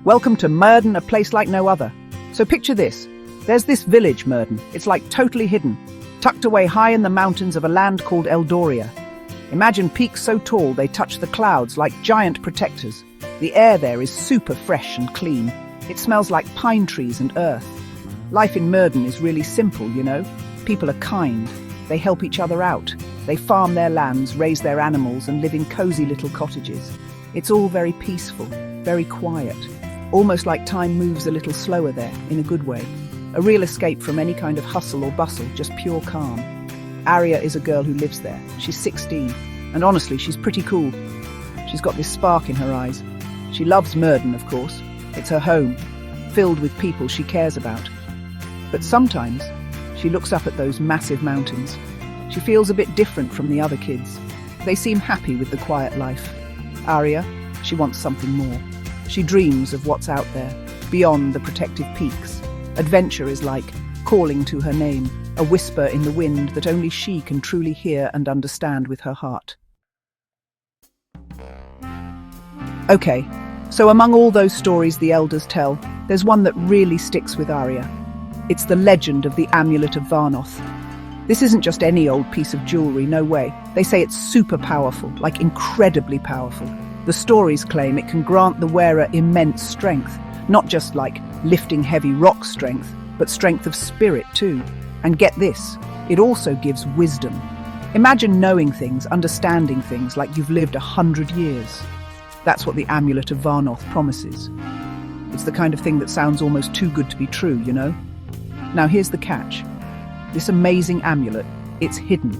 Welcome to Murden, a place like no other. So picture this. There's this village, Murden. It's like totally hidden, tucked away high in the mountains of a land called Eldoria. Imagine peaks so tall they touch the clouds like giant protectors. The air there is super fresh and clean. It smells like pine trees and earth. Life in Murden is really simple, you know. People are kind. They help each other out. They farm their lands, raise their animals, and live in cozy little cottages. It's all very peaceful, very quiet. Almost like time moves a little slower there, in a good way. A real escape from any kind of hustle or bustle, just pure calm. Aria is a girl who lives there. She's 16, and honestly, she's pretty cool. She's got this spark in her eyes. She loves Murden, of course. It's her home, filled with people she cares about. But sometimes, she looks up at those massive mountains. She feels a bit different from the other kids. They seem happy with the quiet life. Aria, she wants something more. She dreams of what's out there, beyond the protective peaks. Adventure is like calling to her name, a whisper in the wind that only she can truly hear and understand with her heart. Okay, so among all those stories the elders tell, there's one that really sticks with Aria. It's the legend of the Amulet of Varnoth. This isn't just any old piece of jewelry, no way. They say it's super powerful, like incredibly powerful. The stories claim it can grant the wearer immense strength, not just like lifting heavy rock strength, but strength of spirit too. And get this, it also gives wisdom. Imagine knowing things, understanding things like you've lived 100 years. That's what the Amulet of Varnoth promises. It's the kind of thing that sounds almost too good to be true, you know? Now here's the catch. This amazing amulet, it's hidden.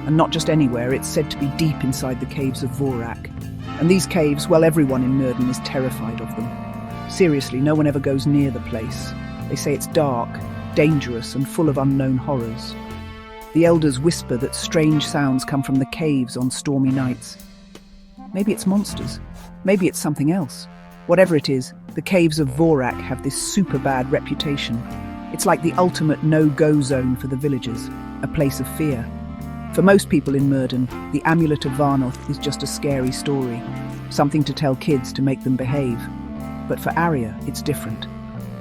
And not just anywhere, it's said to be deep inside the Caves of Vorak. And these caves, well, everyone in Murden is terrified of them. Seriously, no one ever goes near the place. They say it's dark, dangerous, and full of unknown horrors. The elders whisper that strange sounds come from the caves on stormy nights. Maybe it's monsters. Maybe it's something else. Whatever it is, the Caves of Vorak have this super bad reputation. It's like the ultimate no-go zone for the villagers, a place of fear. For most people in Murden, the Amulet of Varnoth is just a scary story, something to tell kids to make them behave. But for Aria, it's different.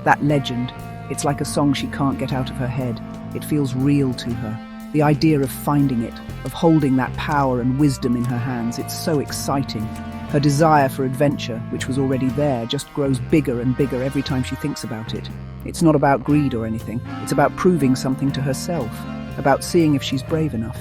That legend, it's like a song she can't get out of her head. It feels real to her. The idea of finding it, of holding that power and wisdom in her hands, it's so exciting. Her desire for adventure, which was already there, just grows bigger and bigger every time she thinks about it. It's not about greed or anything. It's about proving something to herself, about seeing if she's brave enough.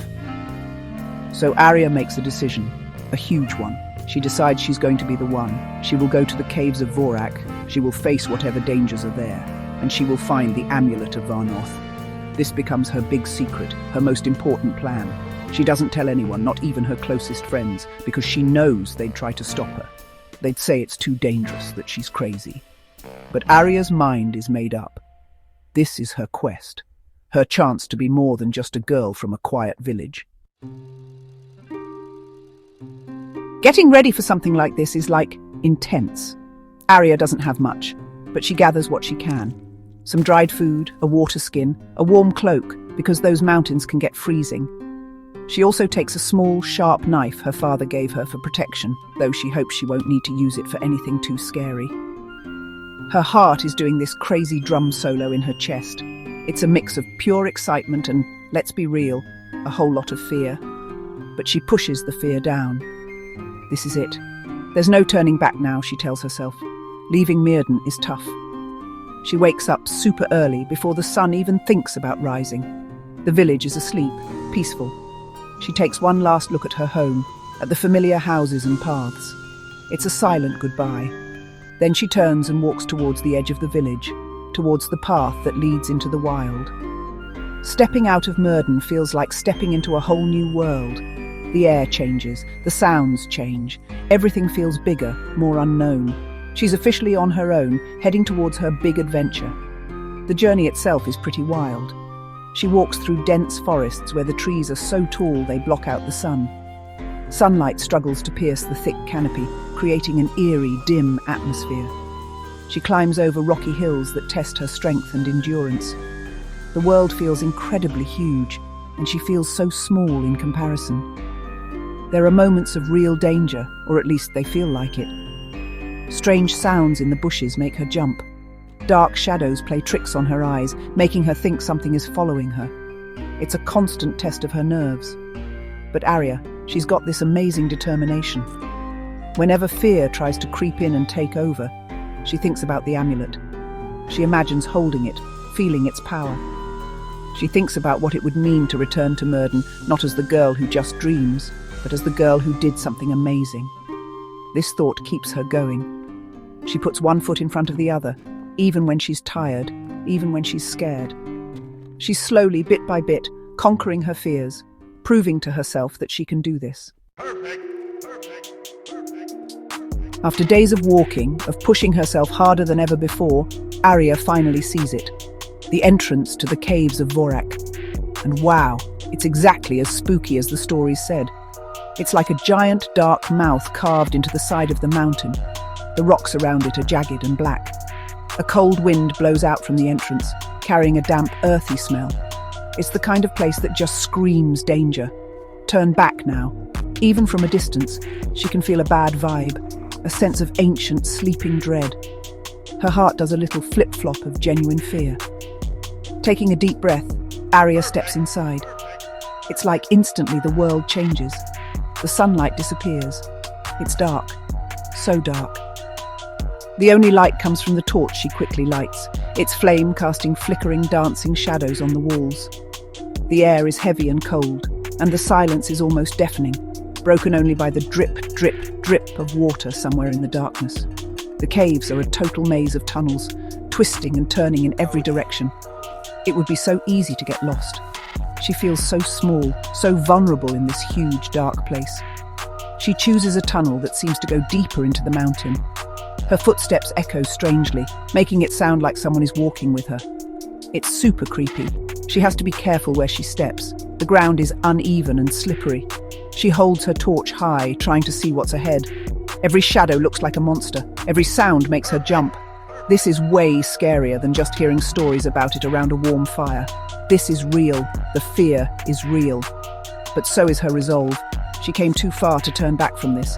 So Aria makes a decision, a huge one. She decides she's going to be the one. She will go to the Caves of Vorak, she will face whatever dangers are there, and she will find the Amulet of Varnoth. This becomes her big secret, her most important plan. She doesn't tell anyone, not even her closest friends, because she knows they'd try to stop her. They'd say it's too dangerous, that she's crazy. But Aria's mind is made up. This is her quest, her chance to be more than just a girl from a quiet village. Getting ready for something like this is like intense. Aria doesn't have much, but she gathers what she can. Some dried food, a water skin, a warm cloak, because those mountains can get freezing. She also takes a small, sharp knife her father gave her for protection, though she hopes she won't need to use it for anything too scary. Her heart is doing this crazy drum solo in her chest. It's a mix of pure excitement and, let's be real, a whole lot of fear. But she pushes the fear down. This is it. There's no turning back now, she tells herself. Leaving Murden is tough. She wakes up super early, before the sun even thinks about rising. The village is asleep, peaceful. She takes one last look at her home, at the familiar houses and paths. It's a silent goodbye. Then she turns and walks towards the edge of the village, towards the path that leads into the wild. Stepping out of Murden feels like stepping into a whole new world. The air changes, the sounds change, everything feels bigger, more unknown. She's officially on her own, heading towards her big adventure. The journey itself is pretty wild. She walks through dense forests where the trees are so tall they block out the sun. Sunlight struggles to pierce the thick canopy, creating an eerie, dim atmosphere. She climbs over rocky hills that test her strength and endurance. The world feels incredibly huge, and she feels so small in comparison. There are moments of real danger, or at least they feel like it. Strange sounds in the bushes make her jump. Dark shadows play tricks on her eyes, making her think something is following her. It's a constant test of her nerves. But Aria, she's got this amazing determination. Whenever fear tries to creep in and take over, she thinks about the amulet. She imagines holding it, feeling its power. She thinks about what it would mean to return to Myrden, not as the girl who just dreams, but as the girl who did something amazing. This thought keeps her going. She puts one foot in front of the other, even when she's tired, even when she's scared. She's slowly, bit by bit, conquering her fears, proving to herself that she can do this. After days of walking, of pushing herself harder than ever before, Aria finally sees it. The entrance to the Caves of Vorak. And wow, it's exactly as spooky as the stories said. It's like a giant dark mouth carved into the side of the mountain. The rocks around it are jagged and black. A cold wind blows out from the entrance, carrying a damp, earthy smell. It's the kind of place that just screams danger. Turn back now. Even from a distance, she can feel a bad vibe, a sense of ancient, sleeping dread. Her heart does a little flip-flop of genuine fear. Taking a deep breath, Aria steps inside. It's like instantly the world changes. The sunlight disappears. It's dark. So dark. The only light comes from the torch she quickly lights, its flame casting flickering, dancing shadows on the walls. The air is heavy and cold, and the silence is almost deafening, broken only by the drip, drip, drip of water somewhere in the darkness. The caves are a total maze of tunnels, twisting and turning in every direction. It would be so easy to get lost. She feels so small, so vulnerable in this huge, dark place. She chooses a tunnel that seems to go deeper into the mountain. Her footsteps echo strangely, making it sound like someone is walking with her. It's super creepy. She has to be careful where she steps. The ground is uneven and slippery. She holds her torch high, trying to see what's ahead. Every shadow looks like a monster. Every sound makes her jump. This is way scarier than just hearing stories about it around a warm fire. This is real. The fear is real. But so is her resolve. She came too far to turn back from this.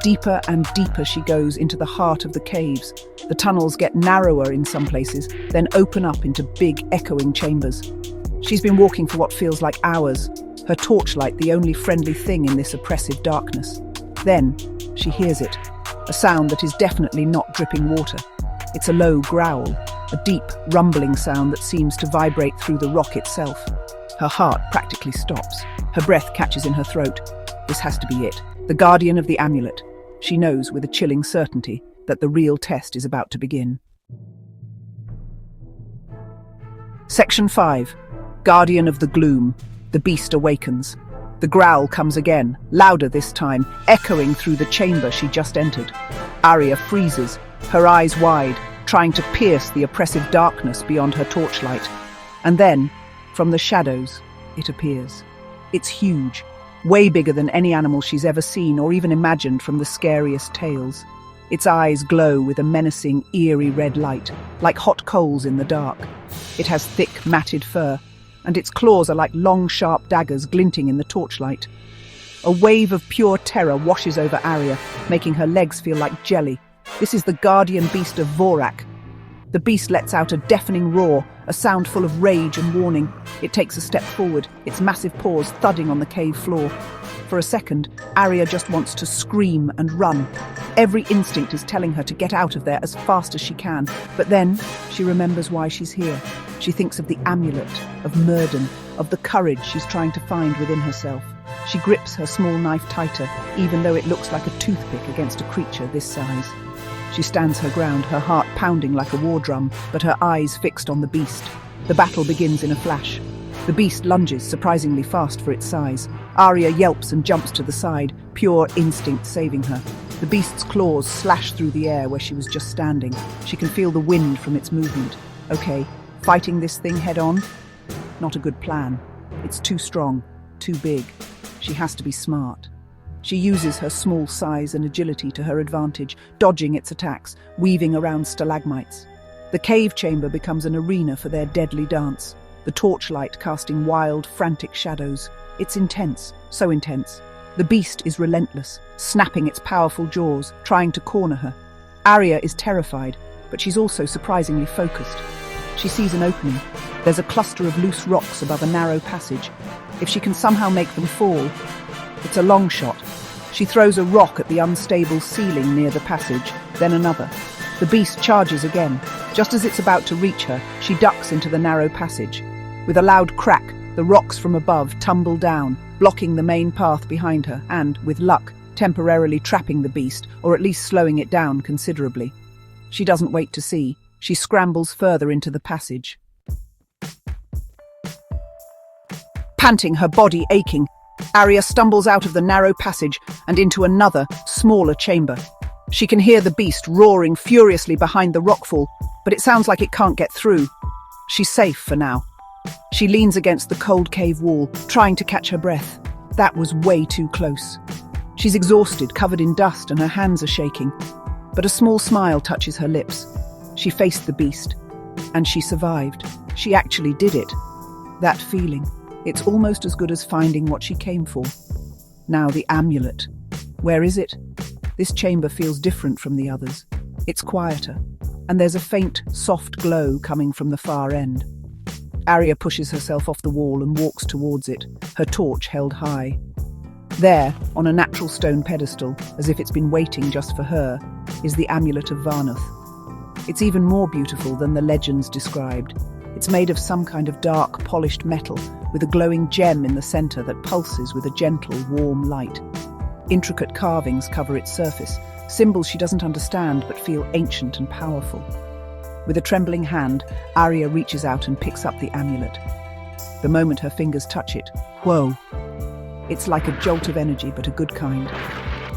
Deeper and deeper she goes into the heart of the caves. The tunnels get narrower in some places, then open up into big, echoing chambers. She's been walking for what feels like hours, her torchlight the only friendly thing in this oppressive darkness. Then, she hears it, a sound that is definitely not dripping water. It's a low growl, a deep, rumbling sound that seems to vibrate through the rock itself. Her heart practically stops. Her breath catches in her throat. This has to be it, the guardian of the amulet. She knows with a chilling certainty that the real test is about to begin. Section 5. Guardian of the Gloom. The beast awakens. The growl comes again, louder this time, echoing through the chamber she just entered. Aria freezes, her eyes wide, trying to pierce the oppressive darkness beyond her torchlight. And then, from the shadows, it appears. It's huge, way bigger than any animal she's ever seen or even imagined from the scariest tales. Its eyes glow with a menacing, eerie red light, like hot coals in the dark. It has thick, matted fur, and its claws are like long, sharp daggers glinting in the torchlight. A wave of pure terror washes over Aria, making her legs feel like jelly. This is the guardian beast of Vorak. The beast lets out a deafening roar, a sound full of rage and warning. It takes a step forward, its massive paws thudding on the cave floor. For a second, Aria just wants to scream and run. Every instinct is telling her to get out of there as fast as she can. But then, she remembers why she's here. She thinks of the amulet, of Myrden, of the courage she's trying to find within herself. She grips her small knife tighter, even though it looks like a toothpick against a creature this size. She stands her ground, her heart pounding like a war drum, but her eyes fixed on the beast. The battle begins in a flash. The beast lunges, surprisingly fast for its size. Aria yelps and jumps to the side, pure instinct saving her. The beast's claws slash through the air where she was just standing. She can feel the wind from its movement. Okay, fighting this thing head-on? Not a good plan. It's too strong, too big. She has to be smart. She uses her small size and agility to her advantage, dodging its attacks, weaving around stalagmites. The cave chamber becomes an arena for their deadly dance, the torchlight casting wild, frantic shadows. It's intense, so intense. The beast is relentless, snapping its powerful jaws, trying to corner her. Aria is terrified, but she's also surprisingly focused. She sees an opening. There's a cluster of loose rocks above a narrow passage. If she can somehow make them fall, it's a long shot. She throws a rock at the unstable ceiling near the passage, then another. The beast charges again. Just as it's about to reach her, she ducks into the narrow passage. With a loud crack, the rocks from above tumble down, blocking the main path behind her and, with luck, temporarily trapping the beast, or at least slowing it down considerably. She doesn't wait to see. She scrambles further into the passage. Panting, her body aching, Aria stumbles out of the narrow passage and into another, smaller chamber. She can hear the beast roaring furiously behind the rockfall, but it sounds like it can't get through. She's safe for now. She leans against the cold cave wall, trying to catch her breath. That was way too close. She's exhausted, covered in dust, and her hands are shaking. But a small smile touches her lips. She faced the beast, and she survived. She actually did it. That feeling, it's almost as good as finding what she came for. Now the amulet. Where is it? This chamber feels different from the others. It's quieter, and there's a faint, soft glow coming from the far end. Aria pushes herself off the wall and walks towards it, her torch held high. There, on a natural stone pedestal, as if it's been waiting just for her, is the Amulet of Varnoth. It's even more beautiful than the legends described. It's made of some kind of dark, polished metal, with a glowing gem in the center that pulses with a gentle, warm light. Intricate carvings cover its surface, symbols she doesn't understand but feel ancient and powerful. With a trembling hand, Aria reaches out and picks up the amulet. The moment her fingers touch it, whoa! It's like a jolt of energy, but a good kind.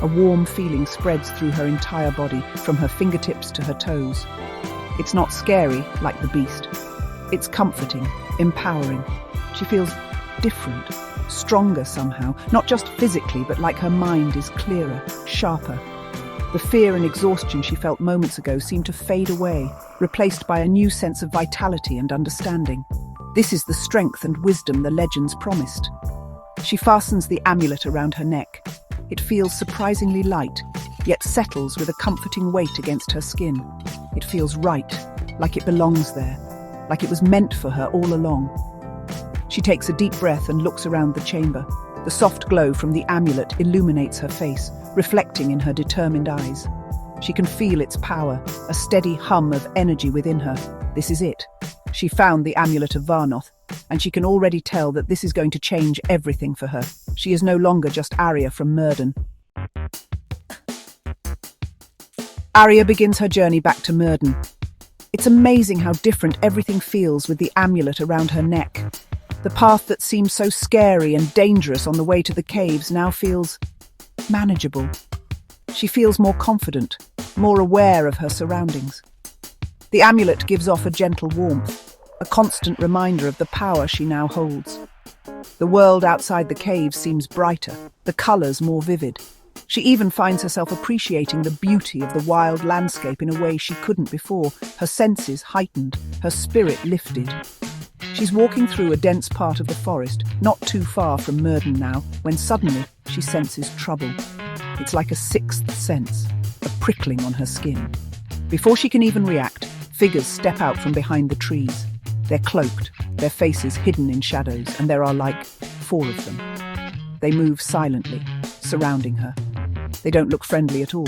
A warm feeling spreads through her entire body, from her fingertips to her toes. It's not scary, like the beast. It's comforting, empowering. She feels different, stronger somehow, not just physically, but like her mind is clearer, sharper. The fear and exhaustion she felt moments ago seem to fade away, replaced by a new sense of vitality and understanding. This is the strength and wisdom the legends promised. She fastens the amulet around her neck. It feels surprisingly light, yet settles with a comforting weight against her skin. It feels right, like it belongs there, like it was meant for her all along. She takes a deep breath and looks around the chamber. The soft glow from the amulet illuminates her face, reflecting in her determined eyes. She can feel its power, a steady hum of energy within her. This is it. She found the Amulet of Varnoth, and she can already tell that this is going to change everything for her. She is no longer just Aria from Myrden. Aria begins her journey back to Myrden. It's amazing how different everything feels with the amulet around her neck. The path that seemed so scary and dangerous on the way to the caves now feels manageable. She feels more confident, more aware of her surroundings. The amulet gives off a gentle warmth, a constant reminder of the power she now holds. The world outside the cave seems brighter, the colours more vivid. She even finds herself appreciating the beauty of the wild landscape in a way she couldn't before, her senses heightened, her spirit lifted. She's walking through a dense part of the forest, not too far from Myrden now, when suddenly she senses trouble. It's like a sixth sense, a prickling on her skin. Before she can even react, figures step out from behind the trees. They're cloaked, their faces hidden in shadows, and there are like 4 of them. They move silently, surrounding her. They don't look friendly at all.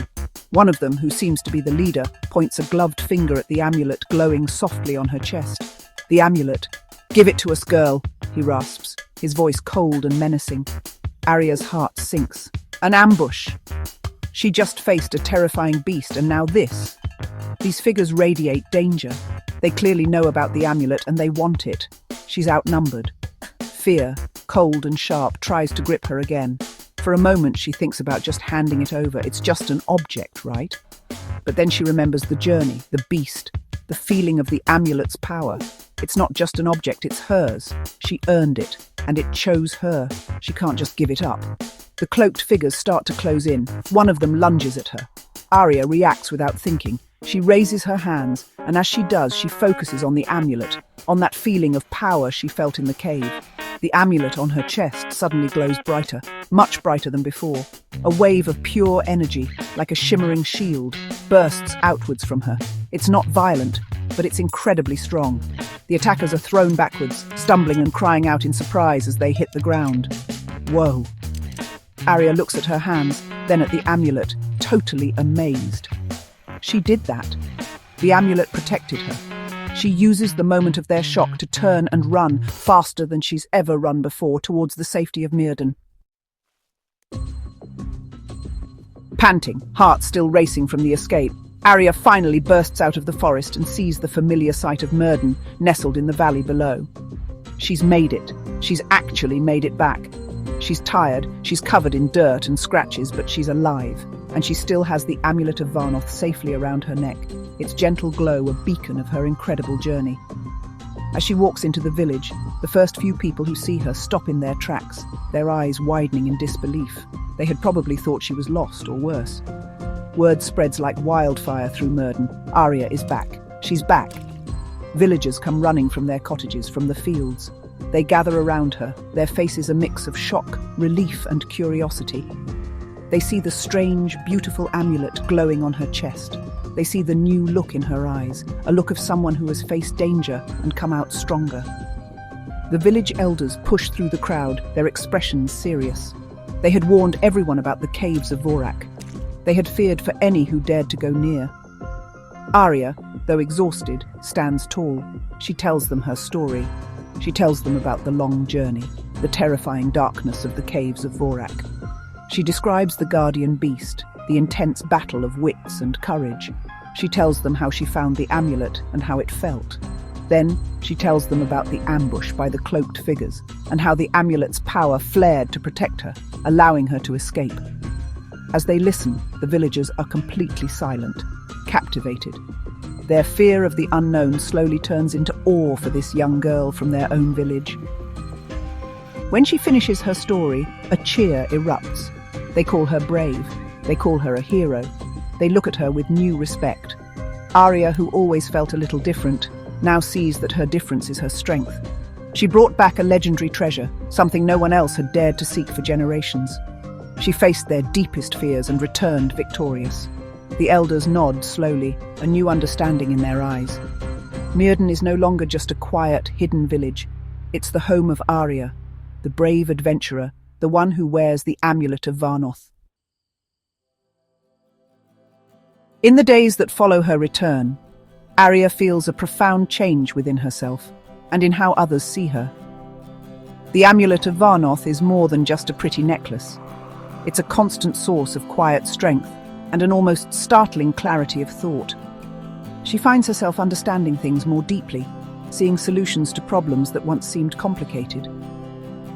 One of them, who seems to be the leader, points a gloved finger at the amulet glowing softly on her chest. The amulet. "Give it to us, girl," he rasps, his voice cold and menacing. Aria's heart sinks. An ambush. She just faced a terrifying beast, and now this. These figures radiate danger. They clearly know about the amulet and they want it. She's outnumbered. Fear, cold and sharp, tries to grip her again. For a moment she thinks about just handing it over. It's just an object, right? But then she remembers the journey, the beast, the feeling of the amulet's power. It's not just an object, it's hers. She earned it, and it chose her. She can't just give it up. The cloaked figures start to close in. One of them lunges at her. Aria reacts without thinking. She raises her hands, and as she does, she focuses on the amulet, on that feeling of power she felt in the cave. The amulet on her chest suddenly glows brighter, much brighter than before. A wave of pure energy, like a shimmering shield, bursts outwards from her. It's not violent, but it's incredibly strong. The attackers are thrown backwards, stumbling and crying out in surprise as they hit the ground. Whoa. Aria looks at her hands, then at the amulet, totally amazed. She did that. The amulet protected her. She uses the moment of their shock to turn and run faster than she's ever run before towards the safety of Myrddin. Panting, heart still racing from the escape, Aria finally bursts out of the forest and sees the familiar sight of Myrddin nestled in the valley below. She's made it. She's actually made it back. She's tired, she's covered in dirt and scratches, but she's alive, and she still has the Amulet of Varnoth safely around her neck, its gentle glow a beacon of her incredible journey. As she walks into the village, the first few people who see her stop in their tracks, their eyes widening in disbelief. They had probably thought she was lost or worse. Word spreads like wildfire through Myrddin. Aria is back. She's back. Villagers come running from their cottages, from the fields. They gather around her, their faces a mix of shock, relief and curiosity. They see the strange, beautiful amulet glowing on her chest. They see the new look in her eyes, a look of someone who has faced danger and come out stronger. The village elders push through the crowd, their expressions serious. They had warned everyone about the Caves of Vorak. They had feared for any who dared to go near. Aria, though exhausted, stands tall. She tells them her story. She tells them about the long journey, the terrifying darkness of the Caves of Vorak. She describes the guardian beast, the intense battle of wits and courage. She tells them how she found the amulet and how it felt. Then she tells them about the ambush by the cloaked figures and how the amulet's power flared to protect her, allowing her to escape. As they listen, the villagers are completely silent, captivated. Their fear of the unknown slowly turns into awe for this young girl from their own village. When she finishes her story, a cheer erupts. They call her brave. They call her a hero. They look at her with new respect. Aria, who always felt a little different, now sees that her difference is her strength. She brought back a legendary treasure, something no one else had dared to seek for generations. She faced their deepest fears and returned victorious. The elders nod slowly, a new understanding in their eyes. Myrddin is no longer just a quiet, hidden village. It's the home of Aria, the brave adventurer, the one who wears the Amulet of Varnoth. In the days that follow her return, Aria feels a profound change within herself and in how others see her. The Amulet of Varnoth is more than just a pretty necklace. It's a constant source of quiet strength and an almost startling clarity of thought. She finds herself understanding things more deeply, seeing solutions to problems that once seemed complicated.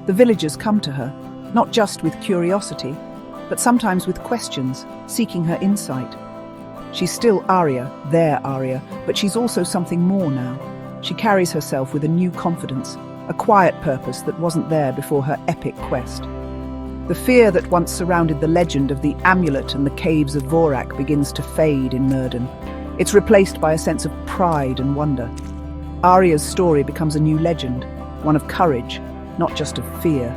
The villagers come to her, not just with curiosity, but sometimes with questions, seeking her insight. She's still Aria, their Aria, but she's also something more now. She carries herself with a new confidence, a quiet purpose that wasn't there before her epic quest. The fear that once surrounded the legend of the amulet and the Caves of Vorak begins to fade in Myrddin. It's replaced by a sense of pride and wonder. Aria's story becomes a new legend, one of courage, not just of fear.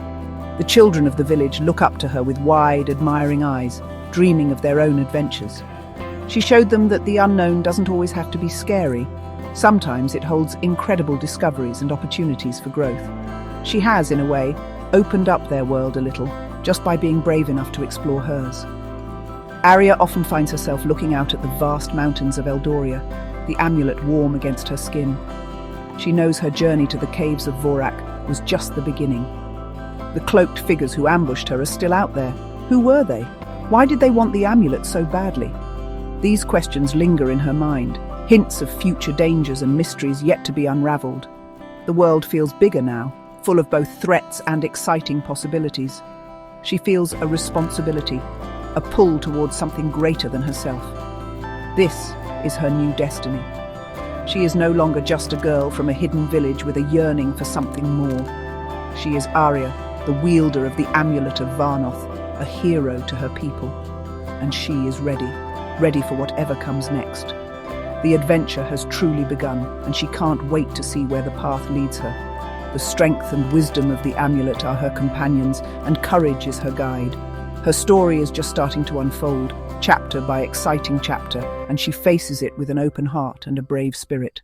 The children of the village look up to her with wide, admiring eyes, dreaming of their own adventures. She showed them that the unknown doesn't always have to be scary. Sometimes it holds incredible discoveries and opportunities for growth. She has, in a way, opened up their world a little, just by being brave enough to explore hers. Aria often finds herself looking out at the vast mountains of Eldoria, the amulet warm against her skin. She knows her journey to the Caves of Vorak was just the beginning. The cloaked figures who ambushed her are still out there. Who were they? Why did they want the amulet so badly? These questions linger in her mind, hints of future dangers and mysteries yet to be unraveled. The world feels bigger now, full of both threats and exciting possibilities. She feels a responsibility, a pull towards something greater than herself. This is her new destiny. She is no longer just a girl from a hidden village with a yearning for something more. She is Aria, the wielder of the Amulet of Varnoth, a hero to her people. And she is ready for whatever comes next. The adventure has truly begun, and she can't wait to see where the path leads her. The strength and wisdom of the amulet are her companions, and courage is her guide. Her story is just starting to unfold, chapter by exciting chapter, and she faces it with an open heart and a brave spirit.